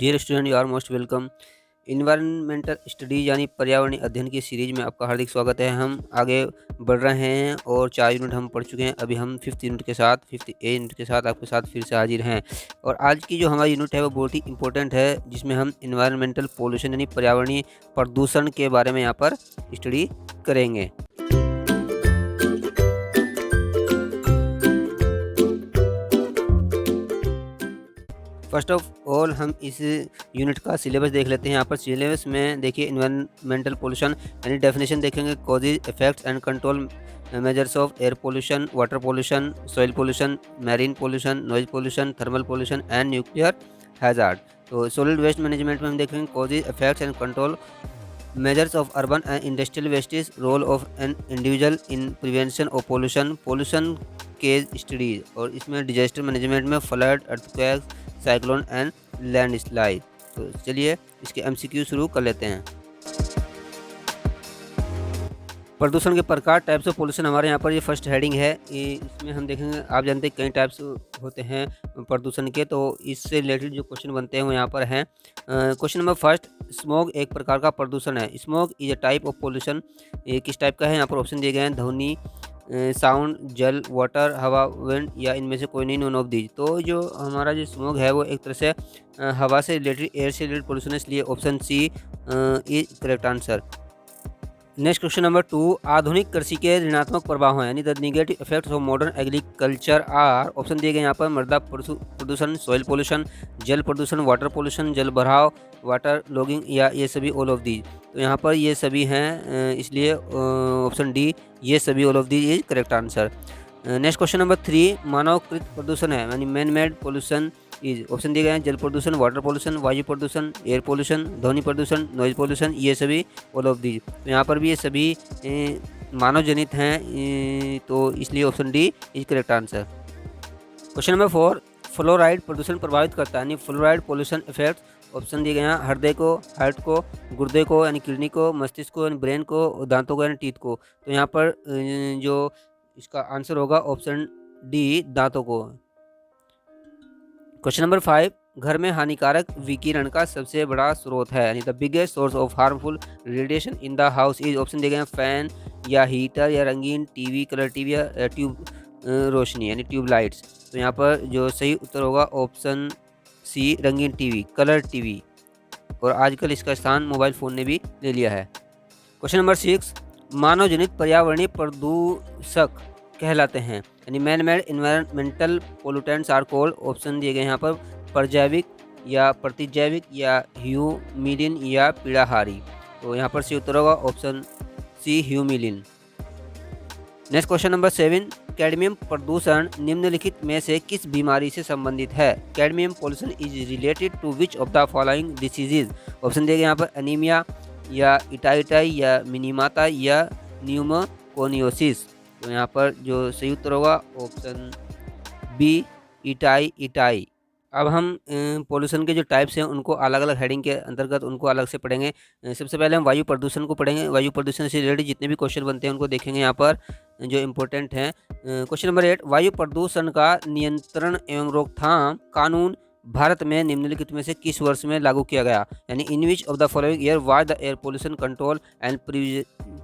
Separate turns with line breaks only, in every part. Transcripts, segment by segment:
Dear student, you are most welcome. Environmental studies यानी पर्यावरणीय अध्ययन की सीरीज में आपका हार्दिक स्वागत है। हम आगे बढ़ रहे हैं और 4 यूनिट हम पढ़ चुके हैं। अभी हम फिफ्थ ए यूनिट के साथ आपके साथ फिर से हाजिर हैं। और आज की जो हमारी यूनिट है वो बहुत ही इंपॉर्टेंट है, जिसमें हम इन्वायरमेंटल पोल्यूशन यानी पर्यावरणीय प्रदूषण के बारे में यहाँ पर स्टडी करेंगे। फर्स्ट ऑफ ऑल हम इस यूनिट का सिलेबस देख लेते हैं। यहाँ पर सिलेबस में देखिए इन्वायरमेंटल पोल्यूशन यानी डेफिनेशन देखेंगे, causes, effects and control measures of air pollution, water pollution, soil pollution, marine pollution, noise pollution, thermal pollution and nuclear hazard. तो सॉलिड वेस्ट मैनेजमेंट में हम देखेंगे causes, effects and control measures of urban and industrial wastage, role of an individual in prevention of pollution के studies. और इसमें disaster management में flood, earthquake, cyclone and landslide. तो चलिए इसके एमसीक्यू शुरू कर लेते हैं। प्रदूषण के प्रकार, टाइप्स ऑफ पोल्यूशन हमारे यहाँ पर ये फर्स्ट हेडिंग है। इसमें हम देखेंगे, आप जानते हैं कई टाइप्स होते हैं प्रदूषण के, तो इससे रिलेटेड जो क्वेश्चन बनते हैं वो यहाँ पर हैं। क्वेश्चन नंबर फर्स्ट, स्मोक एक प्रकार का प्रदूषण है। Smoke is a type of pollution. ये किस टाइप का है? यहाँ पर ऑप्शन दिए गए हैं, ध्वनि, साउंड, जल, वाटर, हवा, विंड या इनमें से कोई नहीं, नॉन ऑफ दीज। तो जो हमारा जो स्मोक है वो एक तरह से हवा से रिलेटेड, एयर से रिलेटेड पोल्यूशन है, इसलिए option C is correct answer. Next question number 2, आधुनिक कृषि के ऋणात्मक प्रभाव हैं यानी the negative effects of modern agriculture are. Option दिए गए यहाँ पर, मृदा प्रदूषण, सॉइल पोल्यूशन, जल प्रदूषण, वाटर पोल्यूशन, जल भराव, वाटर लॉगिंग या ये सभी, ऑल ऑफ दीज। तो यहाँ पर ये सभी हैं, इसलिए ऑप्शन डी, ये सभी, all of these is correct answer. Next question number 3, मानवकृत प्रदूषण है यानी man made pollution is. Option दिए गए हैं, जल प्रदूषण, वाटर पोल्यूशन, वायु प्रदूषण, एयर पोल्यूशन, ध्वनि प्रदूषण, नॉइज पोल्यूशन, ये सभी, ऑल ऑफ दीज। तो यहाँ पर भी ये सभी मानव जनित हैं, तो इसलिए option D is correct answer. Question number 4, fluoride प्रदूषण प्रभावित करता है यानी फ्लोराइड पोल्यूशन इफेक्ट। ऑप्शन दिए गए हैं, हृदय को, हार्ट को, गुर्दे को यानी किडनी को, मस्तिष्क को यानी ब्रेन को, दांतों को यानी टीथ को। तो यहाँ पर जो इसका आंसर होगा ऑप्शन डी, दांतों को। क्वेश्चन नंबर 5, घर में हानिकारक विकिरण का सबसे बड़ा स्रोत है यानी the biggest source of harmful radiation in the house is. Option दिए गए हैं, फैन या हीटर या रंगीन टीवी, कलर टीवी या ट्यूब रोशनी यानी ट्यूब लाइट्स। तो यहाँ पर जो सही उत्तर होगा ऑप्शन सी, रंगीन टीवी, कलर टीवी। और आजकल इसका स्थान मोबाइल फ़ोन ने भी ले लिया है। क्वेश्चन नंबर 6, मानव जनित पर्यावरणीय प्रदूषक कहलाते हैं यानी man made environmental pollutants are called. Option दिए गए यहाँ पर, परजैविक या प्रतिजैविक या ह्यूमिलिन या पीड़ाहारी। तो यहाँ पर सही उत्तर होगा ऑप्शन सी, ह्यूमिलिन। नेक्स्ट क्वेश्चन नंबर 7, कैडमियम प्रदूषण निम्नलिखित में से किस बीमारी से संबंधित है? Cadmium pollution is related to which of the following diseases. Option दिए गए यहाँ पर, एनीमिया या इटाइटाई या मिनीमाता या न्यूमोकोनियोसिस। तो यहाँ पर जो सही उत्तर होगा ऑप्शन बी, इटाई। अब हम पोल्यूशन के जो टाइप्स हैं उनको अलग अलग हेडिंग के अंतर्गत उनको अलग से पढ़ेंगे। सबसे पहले हम वायु प्रदूषण को पढ़ेंगे। वायु प्रदूषण से रिलेटेड जितने भी क्वेश्चन बनते हैं उनको देखेंगे यहाँ पर, जो इम्पोर्टेंट हैं। क्वेश्चन नंबर 8, वायु प्रदूषण का नियंत्रण एवं रोकथाम कानून भारत में निम्नलिखित में से किस वर्ष में लागू किया गया यानी in which of the following year was the air pollution control and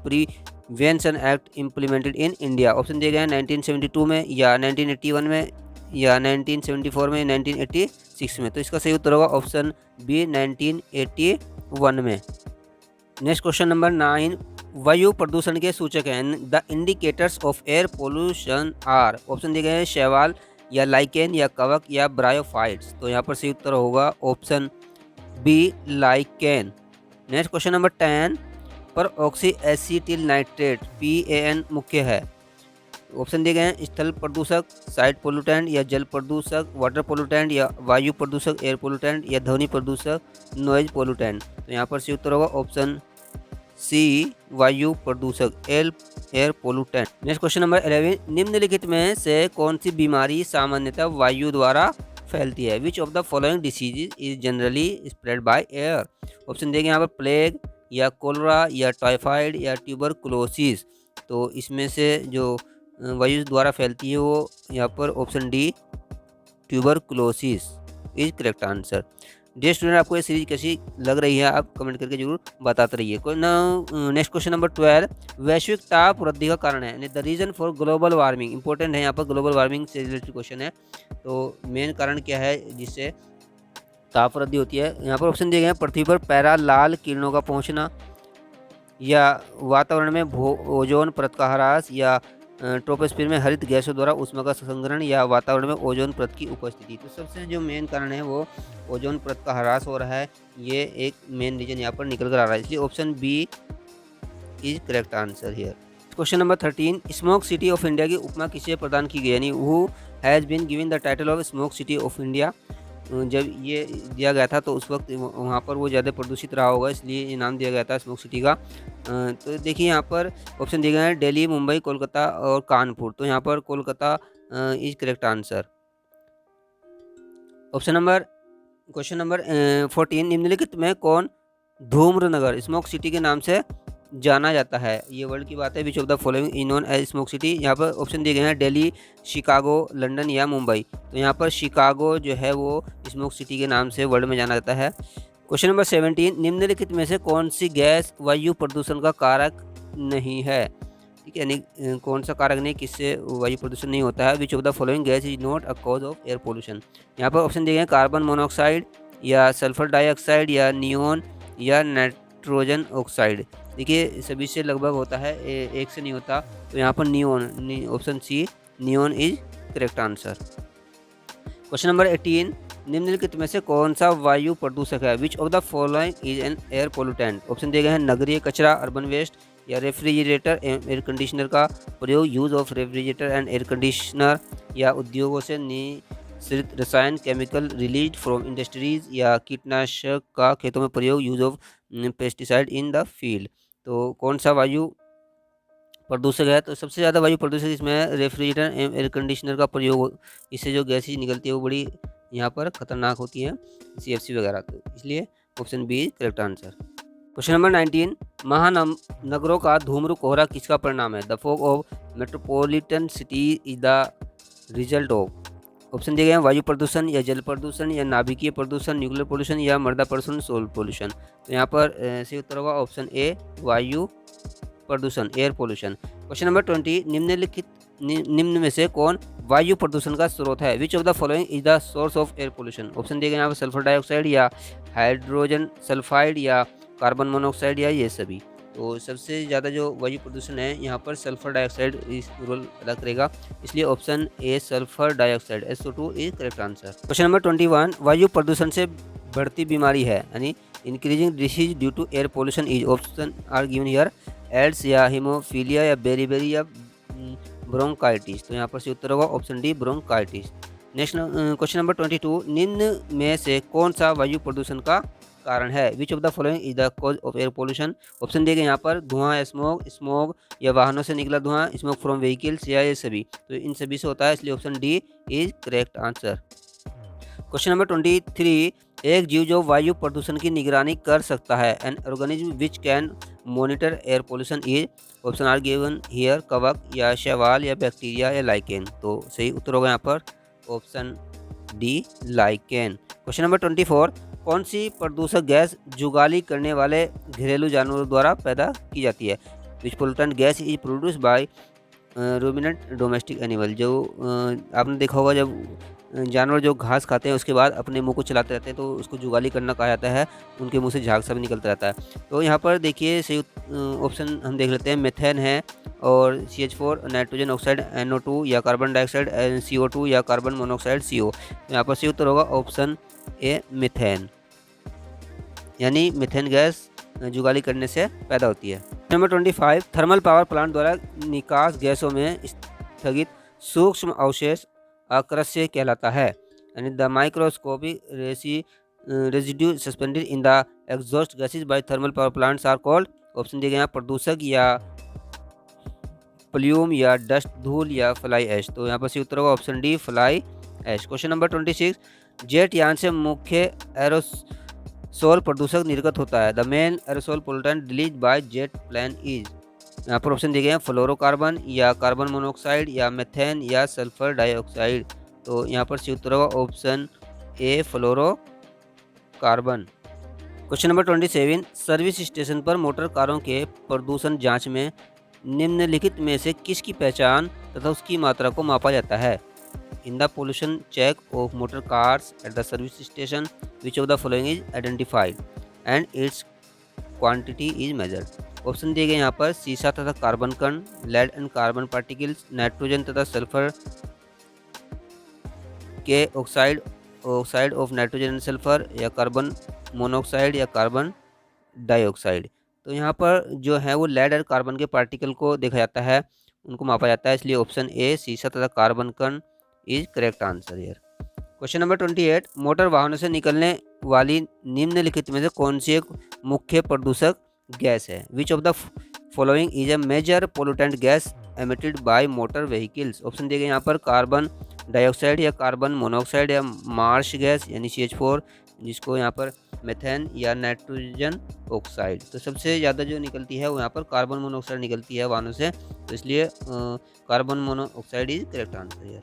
prevention act implemented in India. Option दिए गए हैं, 1972 में या 1981 में या 1974 में, 1986 में। तो इसका सही उत्तर होगा ऑप्शन बी, 1981 में। नेक्स्ट क्वेश्चन नंबर 9, वायु प्रदूषण के सूचक हैं the indicators of air pollution are. Option दिए गए हैं, शैवाल या लाइकेन या कवक या ब्रायोफाइट्स। तो यहाँ पर सही उत्तर होगा option B, lichen. Next question number 10, पर ऑक्सी एसिटिल नाइट्रेट PAN मुख्य है। ऑप्शन दिए गए हैं, स्थल प्रदूषक, साइड पोल्यूटेंट या जल प्रदूषक, वाटर पोल्यूटेंट या वायु प्रदूषक, एयर पोल्यूटेंट या ध्वनि प्रदूषक, नॉइज पोल्यूटेंट। तो यहाँ पर सही उत्तर होगा ऑप्शन सी, वायु प्रदूषक, air pollutant. Next question number 11, निम्नलिखित में से कौन सी बीमारी सामान्यतः वायु द्वारा फैलती है? Which of the following diseases is generally spread by air. Option दिए गए यहाँ पर, प्लेग या कोलरा या टाइफाइड या ट्यूबरकुलोसिस। तो इसमें से जो वायु द्वारा फैलती है वो यहाँ पर option D, tuberculosis is correct answer. Dear student, आपको ये सीरीज कैसी लग रही है आप कमेंट करके जरूर बताते रहिए। कोई ना, नेक्स्ट क्वेश्चन नंबर 12, वैश्विक ताप वृद्धि का कारण है, the reason for global warming. Important है यहाँ पर, ग्लोबल वार्मिंग से रिलेटेड क्वेश्चन है। तो मेन कारण क्या है जिससे ताप वृद्धि होती है? यहाँ पर ऑप्शन दिए गए हैं, पृथ्वी पर पैरा लाल किरणों का पहुँचना, या वातावरण में ओजोन परत का ह्रास, या ट्रोपोस्फीयर में हरित गैसों द्वारा ऊष्मा का संग्रहण, या वातावरण में ओजोन परत की उपस्थिति। तो सबसे जो मेन कारण है वो ओजोन परत का ह्रास हो रहा है, ये एक मेन रीजन यहाँ पर निकल कर आ रहा है, इसलिए option B is correct answer here. Question number 13, smoke city of India की उपमा किसे प्रदान की गई, यानी who has been given the title of smoke city of India. जब ये दिया गया था तो उस वक्त वहाँ पर वो ज़्यादा प्रदूषित रहा होगा, इसलिए ये नाम दिया गया था स्मोक सिटी का। तो देखिए यहाँ पर ऑप्शन दिए गए हैं, दिल्ली, मुंबई, कोलकाता और कानपुर। तो यहाँ पर Kolkata is correct answer. Question number 14, निम्नलिखित में कौन धूम्रनगर स्मोक सिटी के नाम से जाना जाता है? ये वर्ल्ड की बात है। Which of the following is known as smoke city. यहाँ पर ऑप्शन दिए गए हैं, दिल्ली, शिकागो, लंदन या मुंबई। तो यहाँ पर शिकागो जो है वो स्मोक सिटी के नाम से वर्ल्ड में जाना जाता है। क्वेश्चन नंबर 17, निम्नलिखित में से कौन सी गैस वायु प्रदूषण का कारक नहीं है? ठीक है, यानी कौन सा कारक नहीं किससे वायु प्रदूषण नहीं होता है? Which of the following gas is not a cause of air pollution. यहाँ पर ऑप्शन दिए गए हैं, कार्बन मोनोऑक्साइड, या सल्फर डाइऑक्साइड, या नियोन, या नाइट्रोजन ऑक्साइड। देखिए सभी से लगभग होता है, एक से नहीं होता। तो यहाँ पर neon, option C neon is correct answer. Question number 18, निम्नलिखित में से कौन सा वायु प्रदूषक है? Which of the following is an air pollutant. Option दिए गए हैं, नगरीय कचरा, अर्बन वेस्ट, या रेफ्रिजरेटर एयर कंडीशनर का प्रयोग, use of refrigerator and air conditioner, या उद्योगों से निःसृत रसायन केमिकल रिलीज फ्रॉम इंडस्ट्रीज, या कीटनाशक का खेतों में प्रयोग, use of pesticide in the field. तो कौन सा वायु प्रदूषक है? तो सबसे ज़्यादा वायु प्रदूषक इसमें रेफ्रिजरेटर एयर कंडीशनर का प्रयोग, इससे जो गैसेज निकलती है वो बड़ी यहाँ पर खतरनाक होती है, CFC वगैरह। तो इसलिए option B correct answer. Question number 19, महानगरों का धूम्र कोहरा किसका परिणाम है? The fog of metropolitan city is the result of. Option दिए गए हैं, वायु प्रदूषण, या जल प्रदूषण, या नाभिकीय प्रदूषण, न्यूक्लियर पोल्यूशन, या मृदा प्रदूषण, सोल पोल्यूशन। तो यहाँ पर सही उत्तर होगा ऑप्शन ए, वायु प्रदूषण, एयर पोल्यूशन। क्वेश्चन नंबर 20, निम्न में से कौन वायु प्रदूषण का स्रोत है? Which of the following is the source of air pollution. Option दिए गए यहाँ पर, सल्फर डाइऑक्साइड, या हाइड्रोजन सल्फाइड, या कार्बन मोनोऑक्साइड, या ये सभी। तो सबसे ज़्यादा जो वायु प्रदूषण है यहाँ पर सल्फर डाइऑक्साइड इस रोल अदा करेगा, इसलिए option A sulphur dioxide SO2 is correct answer. Question number 21, वायु प्रदूषण से बढ़ती बीमारी है, यानी increasing disease due to air pollution is. Option are given here, AIDS, या हीमोफीलिया, या बेरीबेरी, या ब्रोंकाइटिस। तो यहाँ पर से उत्तर होगा option D, bronchitis. Next question number 22, निम्न में से कौन सा वायु प्रदूषण का कारण है? Which of the following is the cause of air pollution. Option दिए गए यहाँ पर, धुआं, स्मोग, या वाहनों से निकला धुआं, स्मोक फ्रॉम व्हीकल्स, या ये सभी। तो इन सभी से होता है, इसलिए option D is correct answer. Question number 23, एक जीव जो वायु प्रदूषण की निगरानी कर सकता है, an organism which can monitor air pollution is. Option are given here, कवक, या शैवाल, या बैक्टीरिया, या लाइकेन। तो सही उत्तर होगा यहाँ पर option D, lichen. Question number 24, कौन सी प्रदूषक गैस जुगाली करने वाले घरेलू जानवरों द्वारा पैदा की जाती है? Which pollutant gas is produce by ruminant domestic animal. जो आपने देखा होगा, जब जानवर जो घास खाते हैं उसके बाद अपने मुंह को चलाते रहते हैं तो उसको जुगाली करना कहा जाता है, उनके मुंह से झाग सा भी निकलता रहता है। तो यहाँ पर देखिए सही ऑप्शन हम देख लेते हैं, मेथेन है, और CH4, नाइट्रोजन ऑक्साइड NO2, या कार्बन डाइऑक्साइड CO2, या कार्बन मोनोऑक्साइड CO। तो यहाँ पर सही उत्तर होगा ऑप्शन ए, मिथेन, यानी मिथेन गैस जुगाली करने से पैदा होती है। नंबर 25, थर्मल पावर प्लांट द्वारा निकास गैसों में स्थगित सूक्ष्म अवशेष अकृष्य कहलाता है, यानी the microscopic residue suspended in the exhaust gases by thermal power plants are called. Option दिए गए हैं, प्रदूषक, या प्ल्यूम, या डस्ट धूल, या फ्लाई ऐश। तो यहाँ पर सही उत्तर होगा option D, fly ash. Question number 26, jet यान से मुख्य एरोसोल प्रदूषक निर्गत होता है, the main aerosol pollutant release by jet plane is. यहाँ पर ऑप्शन दिए गए हैं, फ्लोरोकार्बन, या कार्बन मोनोऑक्साइड, या मेथेन, या सल्फर डाइऑक्साइड। तो यहाँ पर सही उत्तर होगा option A, carbon. Question number 27, service station पर मोटर कारों के प्रदूषण जांच में निम्नलिखित में से किसकी पहचान तथा उसकी मात्रा को मापा जाता है? In the pollution check of motor cars at the service station which of the following is identified and its quantity is measured. Option दिए गए यहाँ पर सीसा तथा कार्बन कण, lead and carbon particles, nitrogen तथा सल्फर के oxide, oxide of nitrogen and sulphur, या कार्बन मोनोऑक्साइड या कार्बन डाइऑक्साइड। तो यहाँ पर जो है वो लेड और कार्बन के पार्टिकल को देखा जाता है, उनको मापा जाता है, इसलिए ऑप्शन ए सीसा तथा कार्बन कण is correct answer here. Question number 28, motor वाहनों से निकलने वाली निम्नलिखित में से कौन सी एक मुख्य प्रदूषक गैस है? Which of the following is a major pollutant gas emitted by motor vehicles. Option दिए गए यहाँ पर कार्बन डाइऑक्साइड या कार्बन मोनोऑक्साइड या मार्श गैस यानी CH4, जिसको यहाँ पर मेथेन या नाइट्रोजन ऑक्साइड। तो सबसे ज़्यादा जो निकलती है वो यहाँ पर कार्बन मोनोऑक्साइड निकलती है वाहनों से, तो इसलिए carbon monoxide is correct answer here.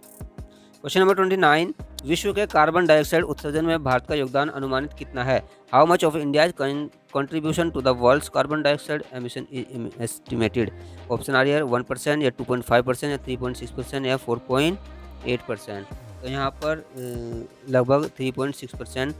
Question number 29, विश्व के कार्बन डाइऑक्साइड उत्सर्जन में भारत का योगदान अनुमानित कितना है? How much of India's contribution to the world's carbon dioxide emission is estimated? Option are here 1% या 2.5% या 3.6% या 4.8%। तो यहाँ पर लगभग 3.6%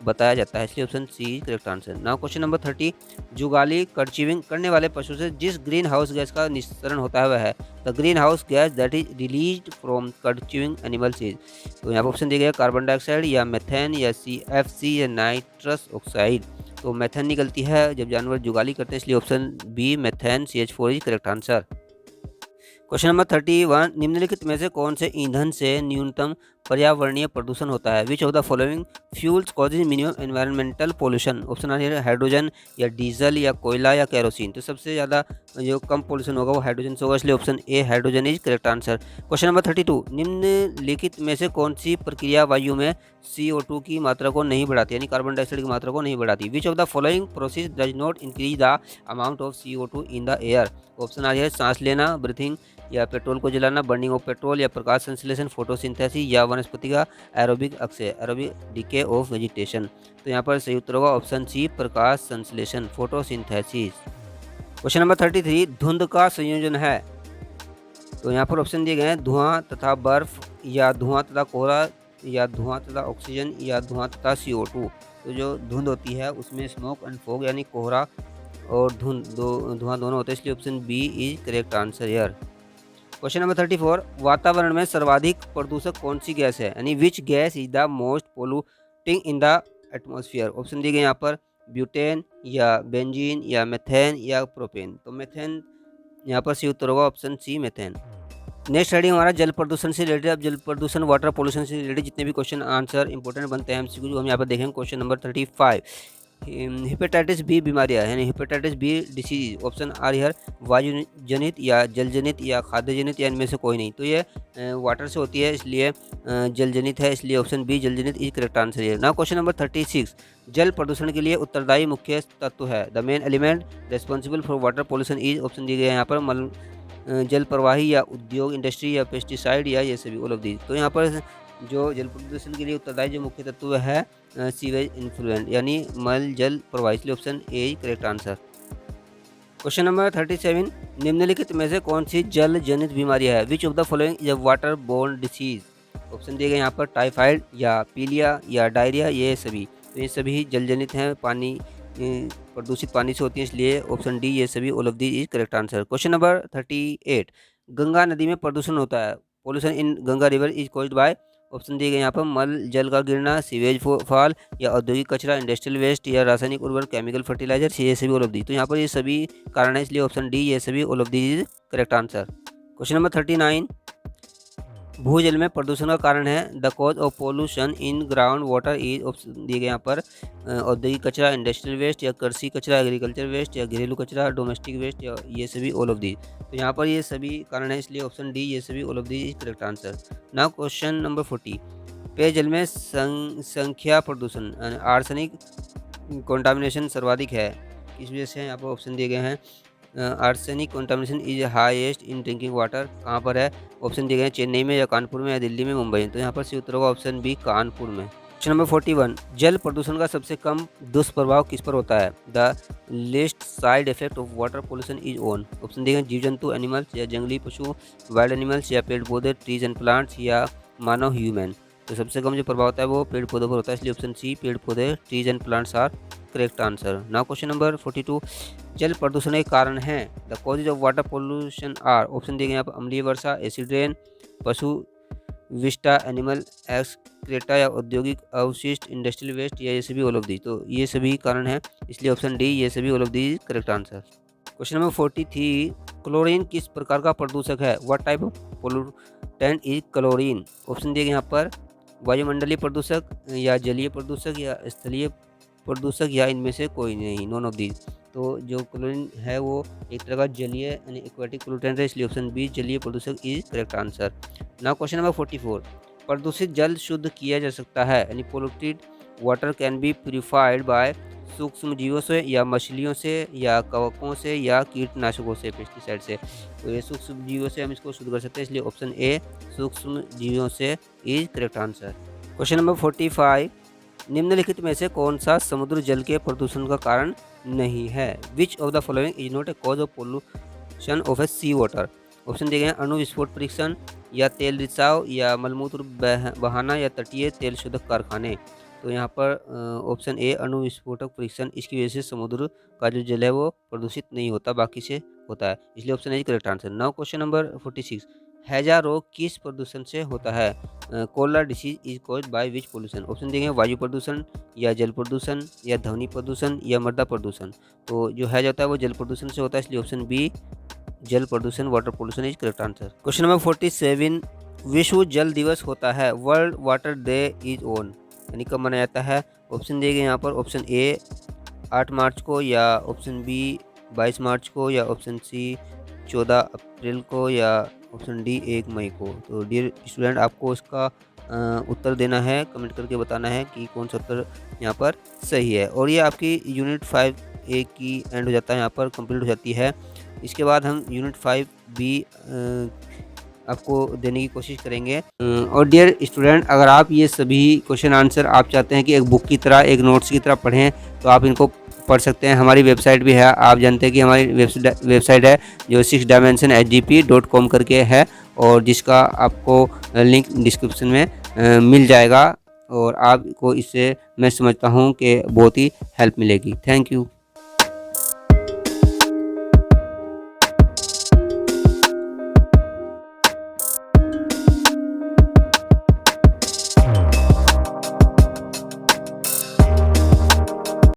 बताया जाता है, इसलिए option C correct answer. Now question number 30, जुगाली कर्चिविंग करने वाले पशु से जिस ग्रीन हाउस गैस का निस्सरण होता है वह है? The greenhouse gas that is released from cud chewing animals is. तो यहाँ पर ऑप्शन दिया गया कार्बन डाइऑक्साइड या मेथेन या CFC या नाइट्रस ऑक्साइड। तो मेथेन निकलती है जब जानवर जुगाली करते हैं, इसलिए option B methane CH4 is correct answer. Question number 31, निम्नलिखित में से कौन से ईंधन से न्यूनतम पर्यावरणीय प्रदूषण होता है? Which of the following fuels causes minimum environmental pollution? Option आ है हाइड्रोजन या डीजल या कोयला या केरोसिन। तो सबसे ज़्यादा जो कम पोल्यूशन होगा वो हाइड्रोजन से होगा, इसलिए option A hydrogen is correct answer. Question number 32, निम्नलिखित में से कौन सी प्रक्रिया वायु में CO2 की मात्रा को नहीं बढ़ाती, यानी कार्बन डाइऑक्साइड की मात्रा को नहीं बढ़ाती? Which of the following process does not increase the amount of CO2 in the air? Option आ है सांस लेना ब्रीथिंग, या पेट्रोल को जलाना बर्निंग ऑफ पेट्रोल, या प्रकाश संश्लेषण फोटोसिंथेसिस, या वनस्पति का aerobic Akshay aerobic decay of vegetation. तो यहाँ पर सही उत्तर होगा ऑप्शन सी प्रकाश संश्लेषण फोटोसिंथेसिस। क्वेश्चन नंबर 33, धुंध का संयोजन है? तो यहाँ पर ऑप्शन दिए गए हैं धुआं तथा बर्फ, या धुआं तथा कोहरा, या धुआं तथा ऑक्सीजन, या धुआं तथा CO2। तो जो धुंध होती है उसमें स्मोक एंड फॉग यानी कोहरा और धुआं दोनों होते हैं, इसलिए option B is correct answer here. Question number 34, वातावरण में सर्वाधिक प्रदूषक कौन सी गैस है, यानी which gas is the most polluting in the atmosphere? Option दिए गए यहाँ पर ब्यूटेन या बेंजीन या मेथेन या प्रोपेन। तो मेथेन यहाँ पर सी उत्तर होगा option C methane. Next heading हमारा जल प्रदूषण से रिलेटेड। अब जल प्रदूषण वाटर पोल्यूशन से रिलेटेड जितने भी क्वेश्चन आंसर इंपॉर्टेंट बनते हैं MCQ जो हम यहाँ पर देखेंगे। क्वेश्चन नंबर 35, हेपेटाइटिस बी बीमारियाँ यानी hepatitis B disease. Option are here वायु जनित या जल जनित या खाद्य जनित या इनमें से कोई नहीं। तो ये वाटर से होती है इसलिए जल जनित है, इसलिए ऑप्शन बी जल जनित इज करेक्ट आंसर है। नाउ क्वेश्चन नंबर 36, जल प्रदूषण के लिए उत्तरदायी मुख्य तत्व है? The main element responsible for water pollution is. Option दिए गए यहाँ पर जल प्रवाही या उद्योग इंडस्ट्री या पेस्टिसाइड या ये सभी ऑल ऑफ दीज। तो यहाँ पर जो जल प्रदूषण के लिए उत्तरदायी जो मुख्य तत्व है सीवेज इन्फ्लुएंट यानी मल जल प्रवाह, इसलिए option A correct answer. Question number 37, निम्नलिखित में से कौन सी जल जनित बीमारी है? Which of the following is a water borne disease? Option दिए गए यहाँ पर टाइफाइड या पीलिया या डायरिया ये सभी। तो ये सभी जल जनित हैं, पानी प्रदूषित पानी से होती है, इसलिए ऑप्शन डी ये सभी all of the is correct answer. Question number 38, Ganga नदी में प्रदूषण होता है? Pollution in Ganga river is caused bye. Option दिए गए यहाँ पर मल जल का गिरना, सीवेज फॉल, या औद्योगिक कचरा, इंडस्ट्रियल वेस्ट, या रासायनिक उर्वरक केमिकल फर्टिलाइजर, ये सभी ऑल ऑफ दी। तो यहाँ पर ये सभी कारण है, इसलिए ऑप्शन डी ये सभी all of the is correct answer. Question number 39, भूजल में प्रदूषण का कारण है? The cause of pollution in ground water is. Option दिए गए यहाँ पर औद्योगिक कचरा, इंडस्ट्रियल वेस्ट, या कृषि कचरा, एग्रीकल्चर वेस्ट, या घरेलू कचरा, डोमेस्टिक वेस्ट, या ये सभी ऑल ऑफ दी। तो यहाँ पर ये सभी कारण है, इसलिए ऑप्शन डी ये सभी all of the is correct answer. Now question number 40, पेयजल में संख्या प्रदूषण आर्सेनिक कंटामिनेशन सर्वाधिक है, किस वजह से? यहाँ पर ऑप्शन दिए गए हैं arsenic contamination is highest in drinking water, कहाँ पर है? ऑप्शन दिए गए हैं चेन्नई में, या कानपुर में, या दिल्ली में, मुंबई में। तो यहाँ पर सी उत्तर होगा ऑप्शन बी कानपुर में। क्वेश्चन नंबर 41, जल प्रदूषण का सबसे कम दुष्प्रभाव किस पर होता है? The list side effect of water pollution is on. Option देंगे जीव जंतु एनिमल्स या जंगली पशु वाइल्ड एनिमल्स या पेड़ पौधे ट्रीज एंड प्लांट्स या मानव ह्यूमन। तो सबसे कम जो प्रभाव होता है वो पेड़ पौधों पर होता है, इसलिए ऑप्शन सी पेड़ पौधे trees and plants are correct answer. Now question number 42, जल प्रदूषण के कारण हैं। The causes of water pollution are. Option दिए गए यहाँ पर अम्लीय वर्षा, एसिड रेन, पशु विस्टा, एनिमल एक्सक्रेटा या औद्योगिक अवशिष्ट, इंडस्ट्रियल वेस्ट या ये सभी ऑल ऑफ दी। तो ये सभी कारण हैं, इसलिए ऑप्शन डी ये सभी all of the correct answer. Question number 43, chlorine किस प्रकार का प्रदूषक है? What type of pollutant is chlorine? Option दिए गए यहाँ पर वायुमंडलीय प्रदूषक या जलीय प्रदूषक या स्थलीय प्रदूषक या इनमें से कोई नहीं, नॉन ऑफ दीज। तो जो क्लोरीन है वो एक तरह का जलीय यानी एक्वाटिक पोल्यूटेंट है, इसलिए ऑप्शन बी जलीय प्रदूषक is correct answer. Now question number 44, प्रदूषित जल शुद्ध किया जा सकता है यानी polluted water can be purified bye सूक्ष्म जीवों से या मछलियों से या कवकों से या कीटनाशकों से, पेस्टिसाइड से। तो ये सूक्ष्म जीवों से हम इसको शुद्ध कर सकते हैं, इसलिए ऑप्शन ए सूक्ष्म जीवों से is correct answer. Question number 45, निम्नलिखित में से कौन सा समुद्र जल के प्रदूषण का कारण नहीं है? Which of the following is not a cause of pollution of a sea water? Option दिए गए हैं अणु विस्फोट परीक्षण या तेल रिसाव या मलमूत्र बहाना या तटीय तेल शोधक कारखाने। तो यहाँ पर ऑप्शन ए अणु विस्फोटक परीक्षण, इसकी वजह से समुद्र का जो जल है वो प्रदूषित नहीं होता, बाकी से होता है, इसलिए option A correct answer. Now question number 46, हैजा रोग किस प्रदूषण से होता है? Cholera disease is caused by which pollution? Option देंगे वायु प्रदूषण या जल प्रदूषण या ध्वनि प्रदूषण या मृदा प्रदूषण। तो जो हैजा होता है वो जल प्रदूषण से होता है, इसलिए ऑप्शन बी जल प्रदूषण water pollution is correct answer. Question number 47, विश्व जल दिवस होता है world water day is on, यानी कब मनाया जाता है? ऑप्शन दिए गए यहाँ पर ऑप्शन ए 8 मार्च को या ऑप्शन बी 22 मार्च को या ऑप्शन सी 14 अप्रैल को या ऑप्शन डी 1 मई को। तो डियर स्टूडेंट आपको इसका उत्तर देना है, कमेंट करके बताना है कि कौन सा उत्तर यहाँ पर सही है। और ये आपकी यूनिट 5 ए की एंड हो जाता है, यहाँ पर कंप्लीट हो जाती है। इसके बाद हम यूनिट 5 बी आपको देने की कोशिश करेंगे। और डियर स्टूडेंट अगर आप ये सभी क्वेश्चन आंसर आप चाहते हैं कि एक बुक की तरह, एक नोट्स की तरह पढ़ें, तो आप इनको पढ़ सकते हैं। हमारी वेबसाइट भी है, आप जानते हैं कि हमारी वेबसाइट है जो 6dimensionhgp.com करके है, और जिसका आपको लिंक डिस्क्रिप्शन में मिल जाएगा, और आपको इससे मैं समझता हूँ कि बहुत ही हेल्प मिलेगी। Thank you.